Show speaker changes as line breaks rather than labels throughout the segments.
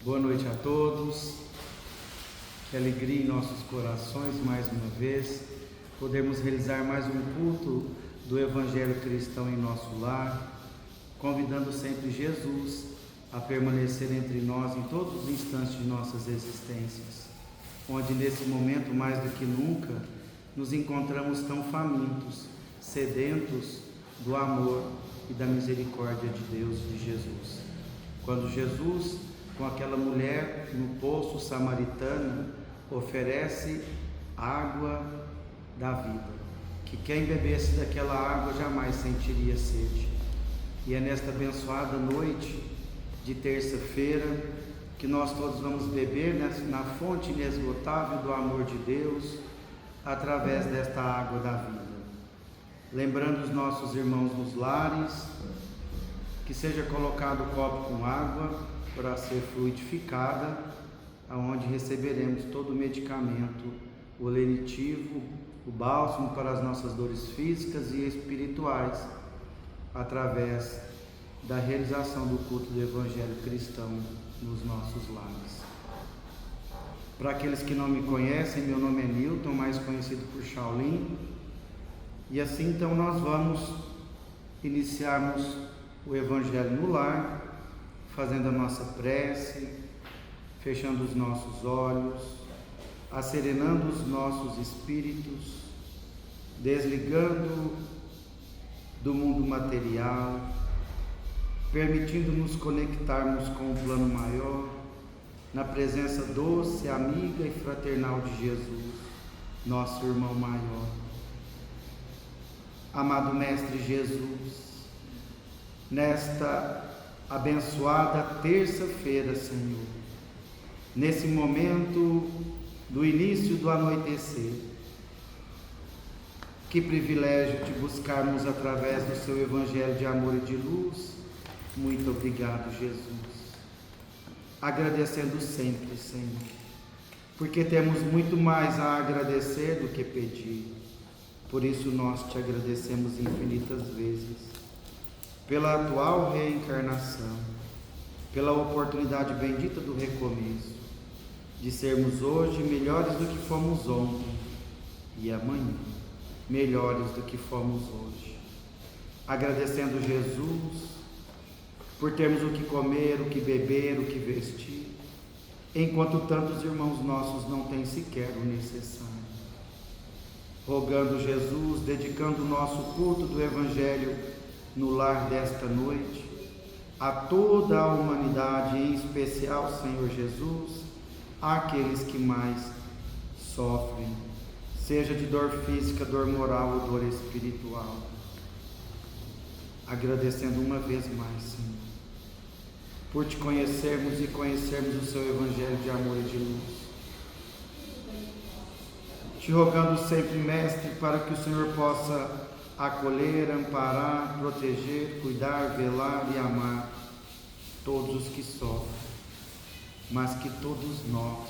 Boa noite a todos, que alegria em nossos corações mais uma vez, podermos realizar mais um culto do Evangelho Cristão em nosso lar, convidando sempre Jesus a permanecer entre nós em todos os instantes de nossas existências, onde nesse momento mais do que nunca nos encontramos tão famintos, sedentos do amor e da misericórdia de Deus e de Jesus. Quando Jesus, com aquela mulher no poço samaritano, oferece água da vida, que quem bebesse daquela água jamais sentiria sede. E é nesta abençoada noite de terça-feira que nós todos vamos beber na fonte inesgotável do amor de Deus, através desta água da vida. Lembrando os nossos irmãos nos lares, que seja colocado o copo com água para ser fluidificada, aonde receberemos todo o medicamento, o lenitivo, o bálsamo para as nossas dores físicas e espirituais, através da realização do culto do Evangelho Cristão nos nossos lares. Para aqueles que não me conhecem, meu nome é Newton, mais conhecido por Shaolin, e assim então nós vamos iniciarmos o Evangelho no lar, fazendo a nossa prece, fechando os nossos olhos, acerenando os nossos espíritos, desligando do mundo material, permitindo-nos conectarmos com o plano maior, na presença doce, amiga e fraternal de Jesus, nosso irmão maior. Amado Mestre Jesus, nesta abençoada terça-feira, Senhor, nesse momento do início do anoitecer, que privilégio te buscarmos através do seu Evangelho de amor e de luz. Muito obrigado, Jesus. Agradecendo sempre, Senhor, porque temos muito mais a agradecer do que pedir. Por isso nós te agradecemos infinitas vezes, pela atual reencarnação, pela oportunidade bendita do recomeço, de sermos hoje melhores do que fomos ontem e amanhã melhores do que fomos hoje. Agradecendo Jesus por termos o que comer, o que beber, o que vestir, enquanto tantos irmãos nossos não têm sequer o necessário. Rogando Jesus, dedicando o nosso culto do Evangelho no lar desta noite, a toda a humanidade, em especial, Senhor Jesus, àqueles que mais sofrem, seja de dor física, dor moral ou dor espiritual. Agradecendo uma vez mais, Senhor, por te conhecermos e conhecermos o seu Evangelho de amor e de luz. Te rogando sempre, Mestre, para que o Senhor possa acolher, amparar, proteger, cuidar, velar e amar todos os que sofrem, mas que todos nós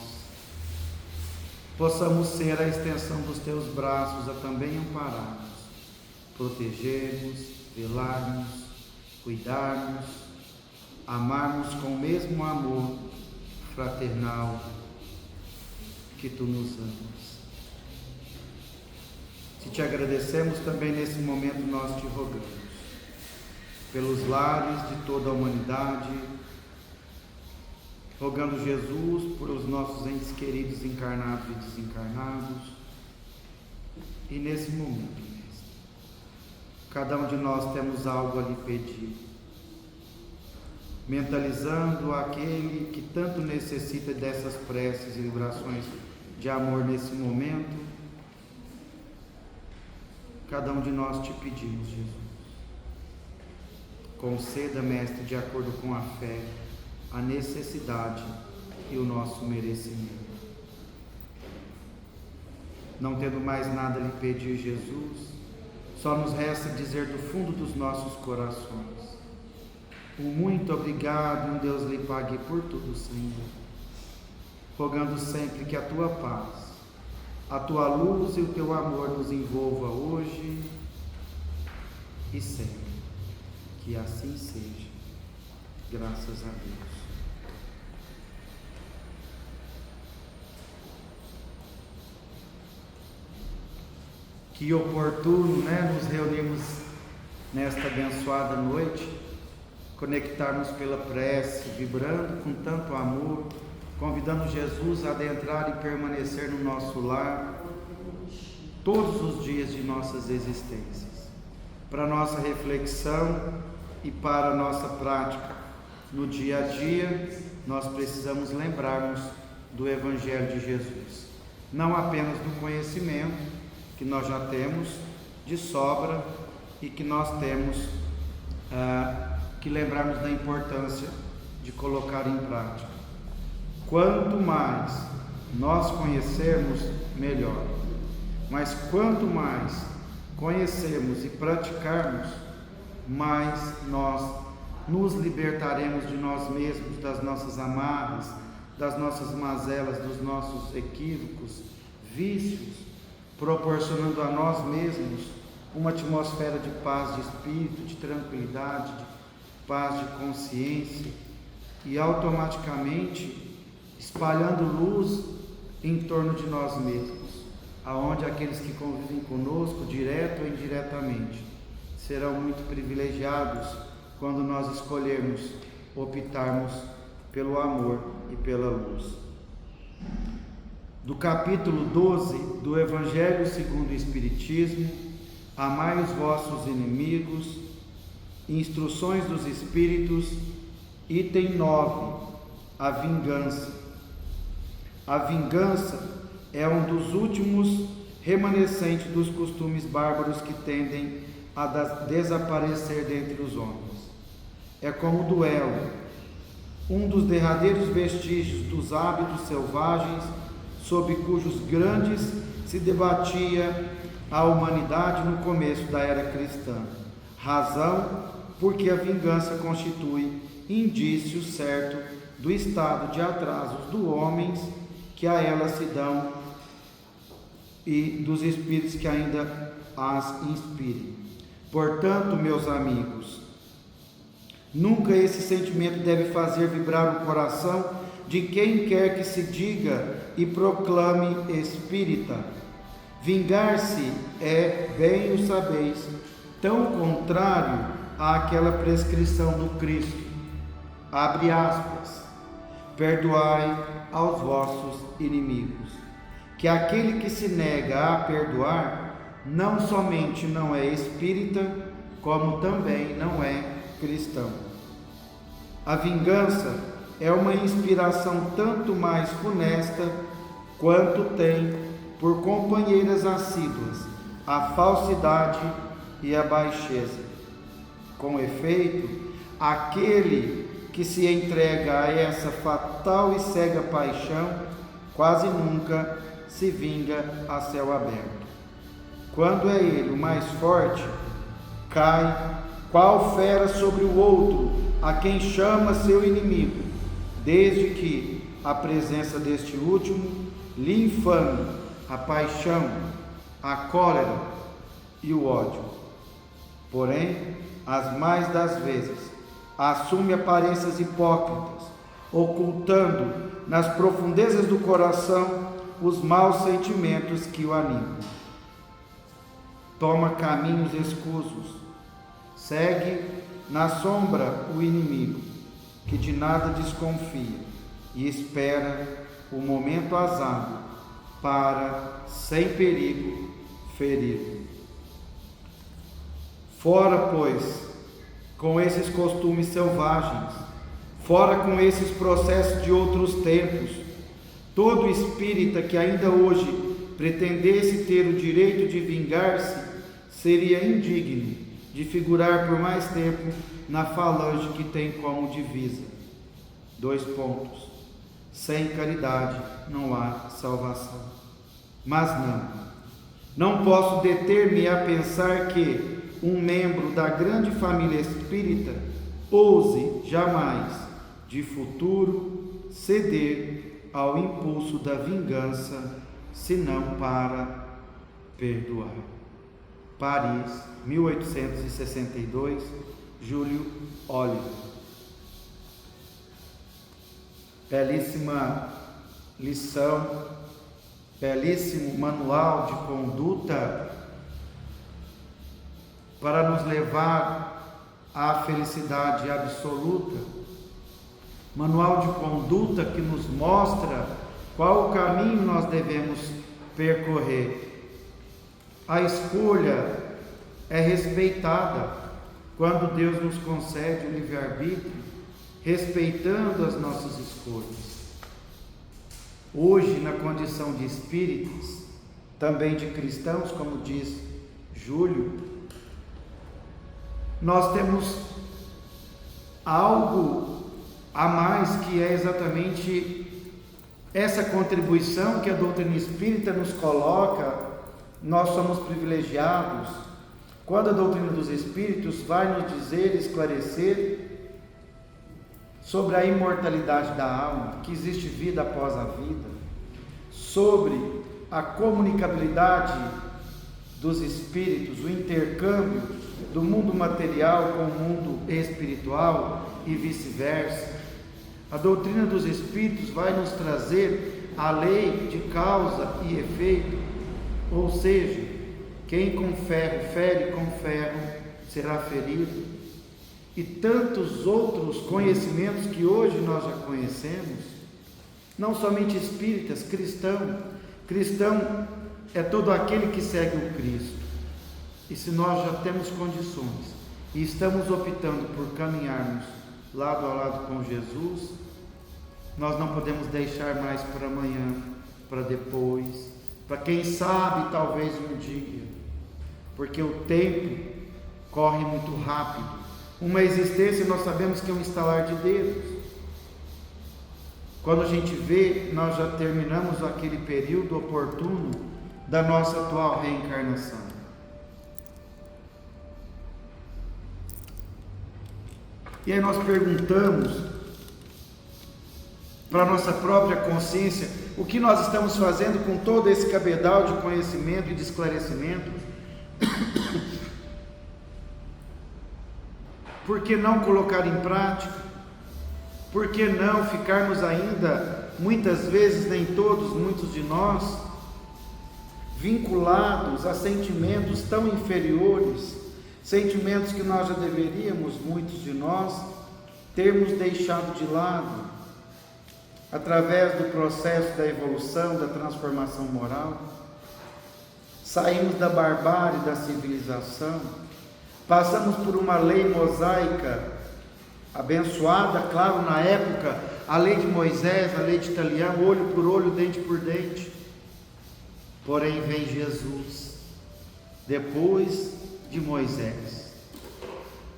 possamos ser a extensão dos teus braços a também ampararmos, protegermos, velarmos, cuidarmos, amarmos com o mesmo amor fraternal que tu nos amas. Se te agradecemos também nesse momento, nós te rogamos pelos lares de toda a humanidade, rogando Jesus por os nossos entes queridos encarnados e desencarnados. E nesse momento, Mestre, cada um de nós temos algo a lhe pedir, mentalizando aquele que tanto necessita dessas preces e orações de amor nesse momento. Cada um de nós te pedimos, Jesus. Conceda, Mestre, de acordo com a fé, a necessidade e o nosso merecimento. Não tendo mais nada a lhe pedir, Jesus, só nos resta dizer do fundo dos nossos corações: um muito obrigado, um Deus lhe pague por tudo, Senhor. Rogando sempre que a tua paz, a tua luz e o teu amor nos envolva hoje e sempre. Que assim seja. Graças a Deus. Que oportuno, nos reunirmos nesta abençoada noite, conectarmos pela prece, vibrando com tanto amor, convidando Jesus a adentrar e permanecer no nosso lar todos os dias de nossas existências, para nossa reflexão e para a nossa prática. No dia a dia, nós precisamos lembrarmos do Evangelho de Jesus, não apenas do conhecimento que nós já temos de sobra e que nós temos que lembrarmos da importância de colocar em prática. Quanto mais nós conhecermos, melhor. Mas quanto mais conhecermos e praticarmos, mais nós nos libertaremos de nós mesmos, das nossas amarras, das nossas mazelas, dos nossos equívocos, vícios, proporcionando a nós mesmos uma atmosfera de paz de espírito, de tranquilidade, de paz de consciência, e automaticamente espalhando luz em torno de nós mesmos, aonde aqueles que convivem conosco, direto ou indiretamente, serão muito privilegiados quando nós escolhermos optarmos pelo amor e pela luz. Do capítulo 12 do Evangelho segundo o Espiritismo: amai os vossos inimigos, instruções dos Espíritos, item 9, a vingança. A vingança é um dos últimos remanescentes dos costumes bárbaros que tendem a desaparecer dentre os homens. É como o duelo, um dos derradeiros vestígios dos hábitos selvagens sob cujos grandes se debatia a humanidade no começo da era cristã. Razão porque a vingança constitui indício certo do estado de atrasos dos homens que a ela se dão e dos espíritos que ainda as inspirem. Portanto, meus amigos, nunca esse sentimento deve fazer vibrar o coração de quem quer que se diga e proclame espírita. Vingar-se é, bem o sabeis, tão contrário àquela prescrição do Cristo. Abre aspas. Perdoai aos vossos inimigos. Que aquele que se nega a perdoar, não somente não é espírita, como também não é cristão. A vingança é uma inspiração tanto mais funesta quanto tem por companheiras assíduas a falsidade e a baixeza. Com efeito, aquele que se entrega a essa fatal e cega paixão quase nunca se vinga a céu aberto. Quando é ele o mais forte, cai qual fera sobre o outro, a quem chama seu inimigo, desde que a presença deste último lhe infame a paixão, a cólera e o ódio. Porém, as mais das vezes, assume aparências hipócritas, ocultando nas profundezas do coração os maus sentimentos que o animam. Toma caminhos escusos, segue na sombra o inimigo, que de nada desconfia e espera o momento azado para, sem perigo, ferir. Fora, pois, com esses costumes selvagens, fora com esses processos de outros tempos. Todo espírita que ainda hoje pretendesse ter o direito de vingar-se seria indigno de figurar por mais tempo na falange que tem como divisa. 2 pontos. Sem caridade não há salvação. Mas não posso deter-me a pensar que um membro da grande família espírita ouse jamais, de futuro, ceder ao impulso da vingança, senão para perdoar. Paris, 1862, Júlio Oliver. Belíssima lição, belíssimo manual de conduta para nos levar à felicidade absoluta. Manual de conduta que nos mostra qual o caminho nós devemos percorrer. A escolha é respeitada quando Deus nos concede o livre-arbítrio, respeitando as nossas escolhas. Hoje, na condição de espíritos, também de cristãos, como diz Júlio, nós temos algo a mais, que é exatamente essa contribuição que a doutrina espírita nos coloca. Nós somos privilegiados quando a doutrina dos espíritos vai nos dizer, esclarecer sobre a imortalidade da alma, que existe vida após a vida, sobre a comunicabilidade dos espíritos, o intercâmbio do mundo material com o mundo espiritual e vice-versa. A doutrina dos espíritos vai nos trazer a lei de causa e efeito, ou seja, quem com ferro fere, com ferro será ferido, e tantos outros conhecimentos que hoje nós já conhecemos, não somente espíritas, cristão. Cristão é todo aquele que segue o Cristo. E se nós já temos condições e estamos optando por caminharmos lado a lado com Jesus, nós não podemos deixar mais para amanhã, para depois, para quem sabe talvez um dia, porque o tempo corre muito rápido. Uma existência nós sabemos que é um estalar de dedos. Quando a gente vê, nós já terminamos aquele período oportuno da nossa atual reencarnação. E aí nós perguntamos para a nossa própria consciência o que nós estamos fazendo com todo esse cabedal de conhecimento e de esclarecimento. Por que não colocar em prática? Por que não ficarmos ainda, muitas vezes, nem todos, muitos de nós, vinculados a sentimentos tão inferiores, sentimentos que nós já deveríamos, muitos de nós, termos deixado de lado, através do processo da evolução, da transformação moral? Saímos da barbárie, da civilização, passamos por uma lei mosaica, abençoada, claro, na época, a lei de Moisés, a lei de Italião, olho por olho, dente por dente. Porém vem Jesus, depois de Moisés,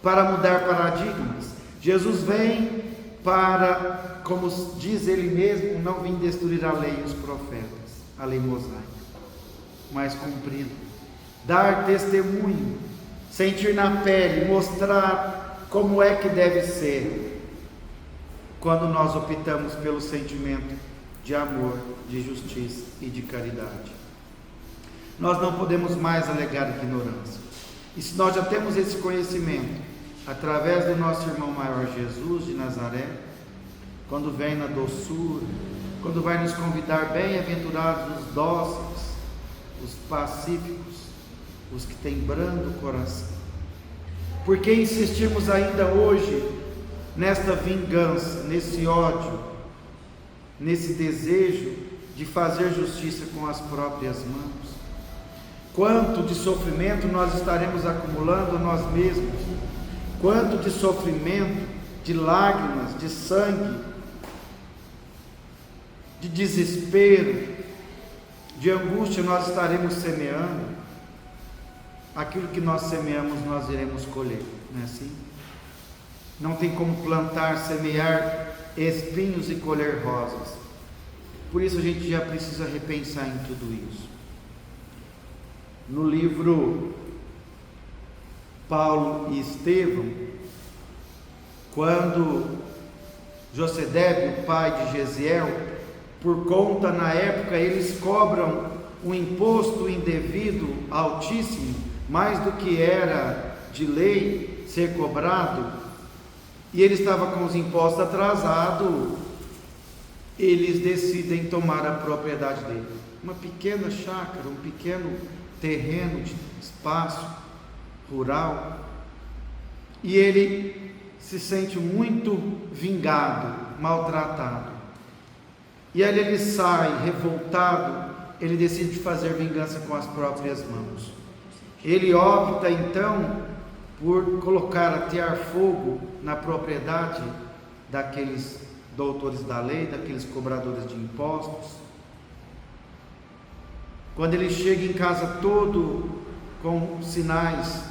para mudar paradigmas. Jesus vem para, como diz ele mesmo, não vim destruir a lei e os profetas, a lei mosaica, mas cumpri-la, dar testemunho, sentir na pele, mostrar como é que deve ser, quando nós optamos pelo sentimento de amor, de justiça e de caridade. Nós não podemos mais alegar ignorância. E se nós já temos esse conhecimento, através do nosso irmão maior Jesus de Nazaré, quando vem na doçura, quando vai nos convidar, bem-aventurados os dóceis, os pacíficos, os que têm brando coração. Por que insistimos ainda hoje nesta vingança, nesse ódio, nesse desejo de fazer justiça com as próprias mãos? Quanto de sofrimento nós estaremos acumulando a nós mesmos? Quanto de sofrimento, de lágrimas, de sangue, de desespero, de angústia nós estaremos semeando? Aquilo que nós semeamos, nós iremos colher, não é assim? Não tem como plantar, semear espinhos e colher rosas. Por isso a gente já precisa repensar em tudo isso. No livro Paulo e Estevão, quando José, o pai de Gesiel, por conta, na época, eles cobram um imposto indevido altíssimo, mais do que era de lei ser cobrado, e ele estava com os impostos atrasados, eles decidem tomar a propriedade dele, uma pequena chácara, um pequeno terreno de espaço, rural, e ele se sente muito vingado, maltratado. E aí ele sai revoltado, ele decide fazer vingança com as próprias mãos. Ele opta então por colocar, atear fogo na propriedade daqueles doutores da lei, daqueles cobradores de impostos. Quando ele chega em casa todo com sinais,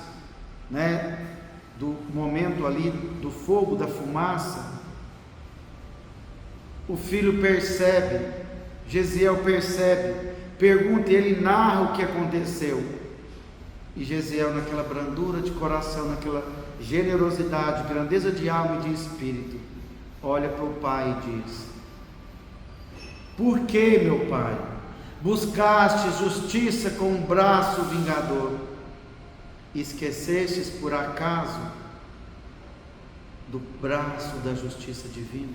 do momento ali do fogo, da fumaça, o filho percebe, Gesiel percebe, pergunta, e ele narra o que aconteceu. E Gesiel, naquela brandura de coração, naquela generosidade, grandeza de alma e de espírito, olha para o pai e diz: por que, meu pai, buscaste justiça com um braço vingador? Esquecestes por acaso do braço da justiça divina?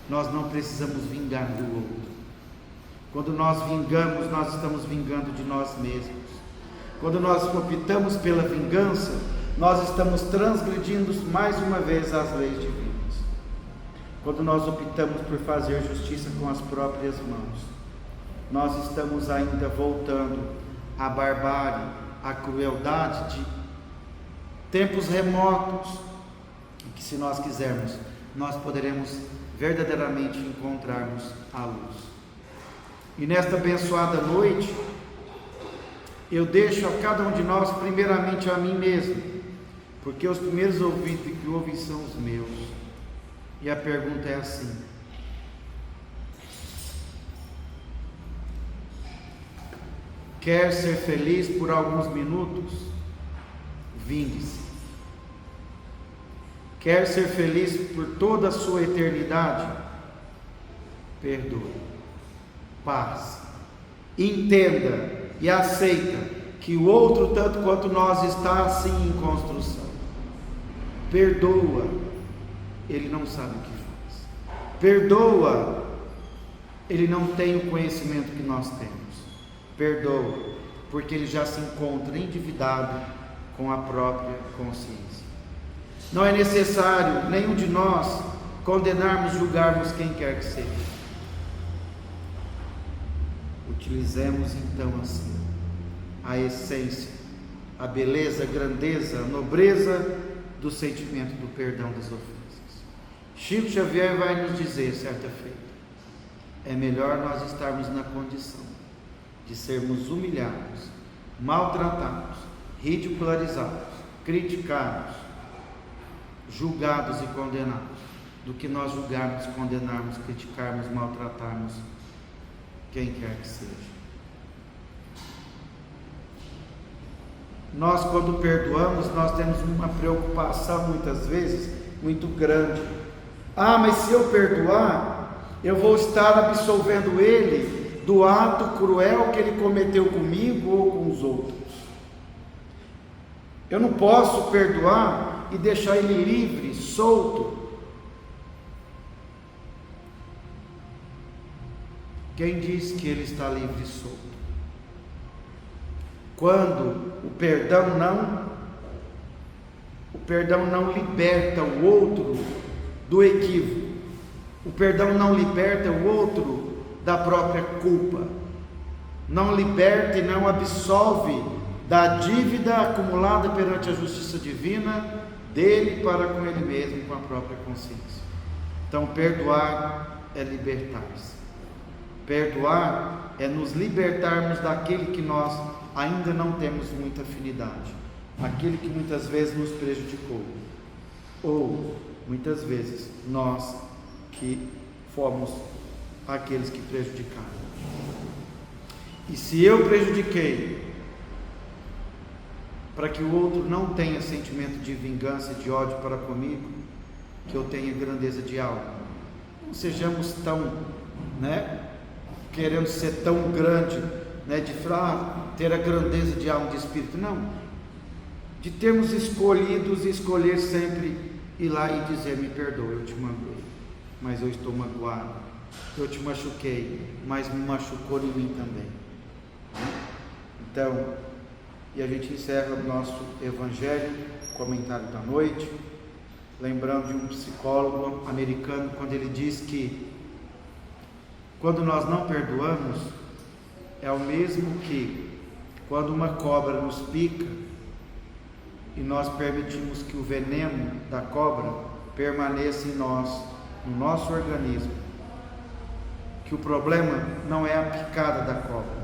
Nós não precisamos vingar do outro. Quando nós vingamos, nós estamos vingando de nós mesmos. Quando nós optamos pela vingança, nós estamos transgredindo mais uma vez as leis divinas. Quando nós optamos por fazer justiça com as próprias mãos, nós estamos ainda voltando à barbárie, à crueldade de tempos remotos, que, se nós quisermos, nós poderemos verdadeiramente encontrarmos a luz. E nesta abençoada noite, eu deixo a cada um de nós, primeiramente a mim mesmo, porque os primeiros ouvidos que ouvem são os meus. E a pergunta é assim: quer ser feliz por alguns minutos? Vingue-se. Quer ser feliz por toda a sua eternidade? Perdoe. Paz. Entenda e aceita que o outro, tanto quanto nós, está assim em construção. Perdoa, ele não sabe o que faz. Perdoa, ele não tem o conhecimento que nós temos. Perdoa, porque ele já se encontra endividado com a própria consciência. Não é necessário nenhum de nós condenarmos, julgarmos quem quer que seja. Utilizemos então assim a essência, a beleza, a grandeza, a nobreza do sentimento do perdão das ofensas. Chico Xavier vai nos dizer, certa feita, é melhor nós estarmos na condição de sermos humilhados, maltratados, ridicularizados, criticados, julgados e condenados, do que nós julgarmos, condenarmos, criticarmos, maltratarmos quem quer que seja. Nós, quando perdoamos, nós temos uma preocupação muitas vezes muito grande. Mas se eu perdoar, eu vou estar absolvendo ele do ato cruel que ele cometeu comigo ou com os outros. Eu não posso perdoar e deixar ele livre, solto. Quem diz que ele está livre e solto? Quando o perdão não liberta o outro do equívoco, o perdão não liberta o outro da própria culpa, não liberta e não absolve da dívida acumulada perante a justiça divina dele para com ele mesmo, com a própria consciência. Então, perdoar é libertar-se. Perdoar é nos libertarmos daquele que nós ainda não temos muita afinidade, aquele que muitas vezes nos prejudicou, ou muitas vezes nós que fomos aqueles que prejudicaram. E se eu prejudiquei, para que o outro não tenha sentimento de vingança e de ódio para comigo, que eu tenha grandeza de alma. Não sejamos tão, querendo ser tão grande, de ter a grandeza de alma e de espírito, não, de termos escolhidos e escolher sempre ir lá e dizer: me perdoa, eu te magoei, mas eu estou magoado, eu te machuquei, mas me machucou em mim também. Então, E a gente encerra o nosso Evangelho, comentário da noite, lembrando de um psicólogo americano, quando ele diz que quando nós não perdoamos, é o mesmo que quando uma cobra nos pica e nós permitimos que o veneno da cobra permaneça em nós, no nosso organismo. Que o problema não é a picada da cobra,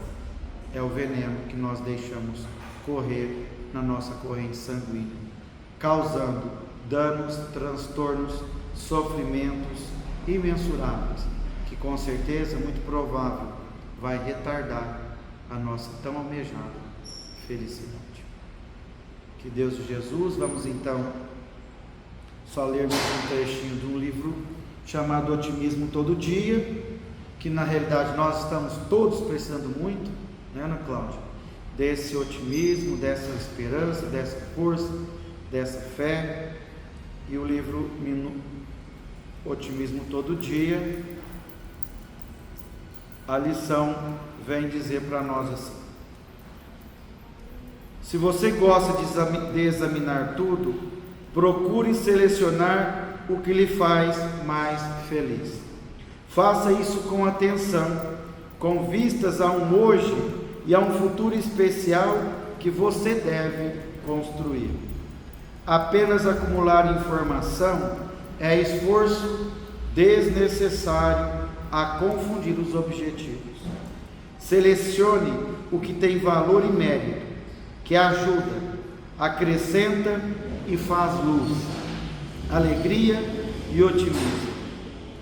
é o veneno que nós deixamos correr na nossa corrente sanguínea, causando danos, transtornos, sofrimentos imensuráveis, que com certeza, muito provável, vai retardar a nossa tão almejada felicidade. Que Deus e Jesus, vamos então só lermos um trechinho de um livro chamado Otimismo Todo Dia, que na realidade nós estamos todos precisando muito, né, Ana Cláudia? Desse otimismo, dessa esperança, dessa força, dessa fé. E o livro Otimismo Todo Dia, a lição vem dizer para nós assim: se você gosta de examinar tudo, procure selecionar o que lhe faz mais feliz. Faça isso com atenção, com vistas a um hoje e a um futuro especial que você deve construir. Apenas acumular informação é esforço desnecessário a confundir os objetivos. Selecione o que tem valor e mérito, que ajuda, acrescenta e faz luz, alegria e otimismo.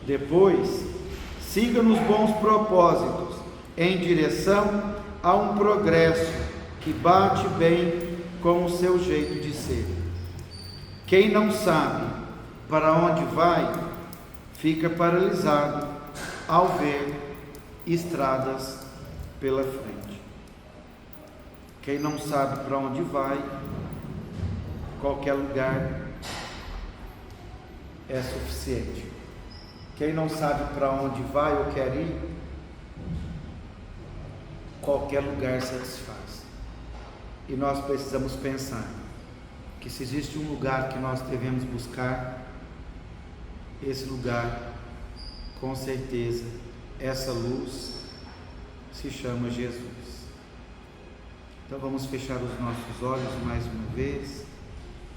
Depois, siga nos bons propósitos, em direção a um progresso que bate bem com o seu jeito de ser. Quem não sabe para onde vai, fica paralisado ao ver estradas pela frente. Quem não sabe para onde vai, qualquer lugar é suficiente. Quem não sabe para onde vai ou quer ir, qualquer lugar satisfaz. E nós precisamos pensar que se existe um lugar que nós devemos buscar, esse lugar, com certeza, essa luz se chama Jesus. Então vamos fechar os nossos olhos mais uma vez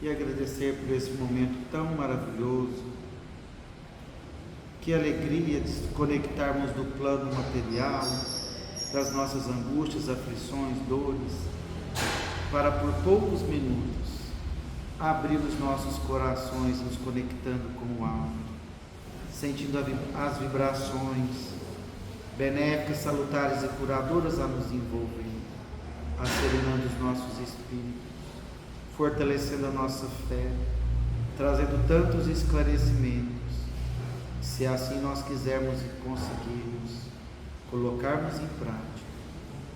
e agradecer por esse momento tão maravilhoso. Que alegria de se conectarmos do plano material, das nossas angústias, aflições, dores, para por poucos minutos abrir os nossos corações, nos conectando com o alto, sentindo as vibrações benéficas, salutares e curadoras a nos envolver, acerenando os nossos espíritos, fortalecendo a nossa fé, trazendo tantos esclarecimentos. Se assim nós quisermos e conseguirmos colocarmos em prática,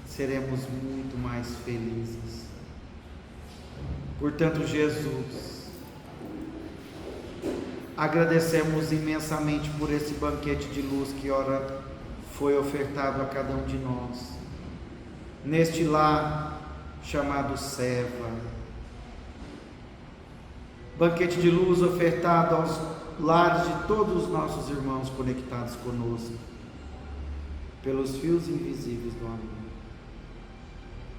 seremos muito mais felizes. Portanto, Jesus, agradecemos imensamente por esse banquete de luz que ora foi ofertado a cada um de nós, neste lar chamado Seva. Banquete de luz ofertado aos lares de todos os nossos irmãos conectados conosco, pelos fios invisíveis do amor,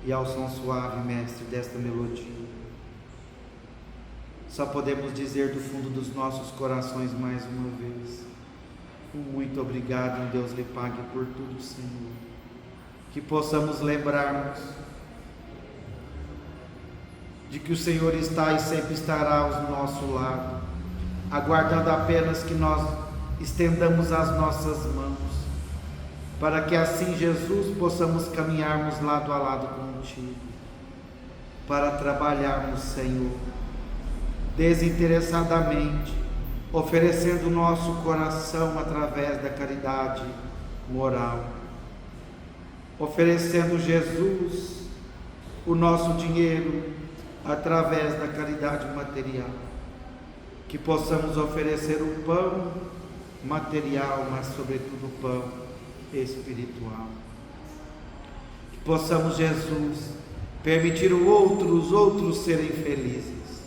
e ao som suave, mestre, desta melodia. Só podemos dizer do fundo dos nossos corações mais uma vez: um muito obrigado, e Deus lhe pague por tudo, Senhor. Que possamos lembrarmos de que o Senhor está e sempre estará ao nosso lado, aguardando apenas que nós estendamos as nossas mãos, para que assim, Jesus, possamos caminharmos lado a lado contigo, para trabalharmos, Senhor, desinteressadamente, oferecendo o nosso coração através da caridade moral, oferecendo, Jesus, o nosso dinheiro através da caridade material, que possamos oferecer o pão material, mas sobretudo o pão espiritual, que possamos, Jesus, permitir os outros serem felizes,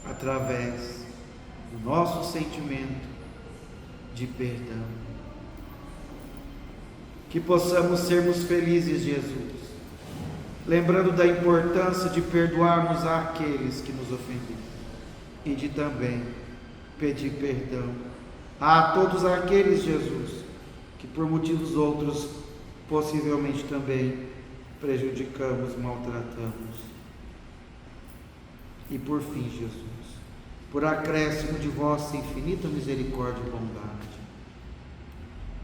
através do nosso sentimento de perdão. Que possamos sermos felizes, Jesus, lembrando da importância de perdoarmos aqueles que nos ofenderam e de também pedir perdão a todos aqueles, Jesus, que por motivos outros possivelmente também prejudicamos, maltratamos. E por fim, Jesus, por acréscimo de vossa infinita misericórdia e bondade,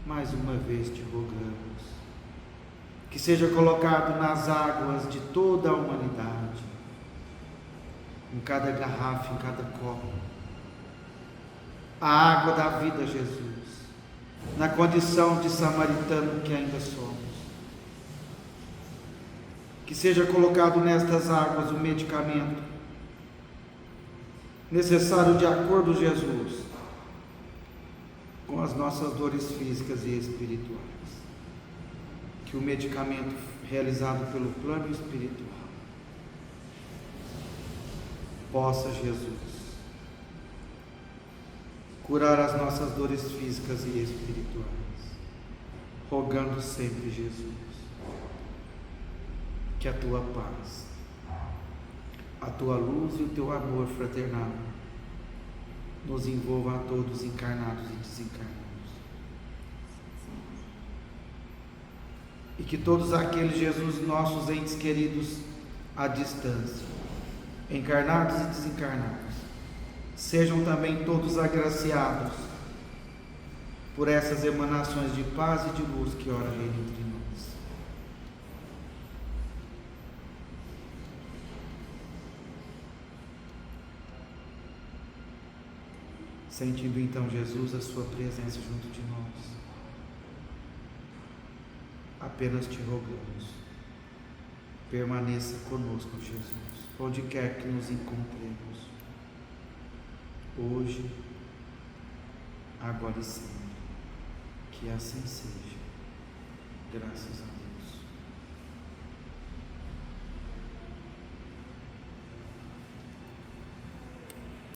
mais uma vez te rogamos que seja colocado nas águas de toda a humanidade, em cada garrafa, em cada copo, a água da vida, Jesus, na condição de samaritano que ainda somos. Que seja colocado nestas águas o medicamento necessário de acordo, Jesus, com as nossas dores físicas e espirituais. Que o medicamento realizado pelo plano espiritual possa, Jesus, curar as nossas dores físicas e espirituais, rogando sempre, Jesus, que a tua paz, a tua luz e o teu amor fraternal nos envolvam a todos, encarnados e desencarnados. E que todos aqueles, Jesus, nossos entes queridos à distância, encarnados e desencarnados, sejam também todos agraciados por essas emanações de paz e de luz que ora reina entre nós. Sentindo então, Jesus, a sua presença junto de nós, apenas te rogamos, permaneça conosco, Jesus, onde quer que nos encontremos, hoje, agora e sempre. Que assim seja. Graças a Deus.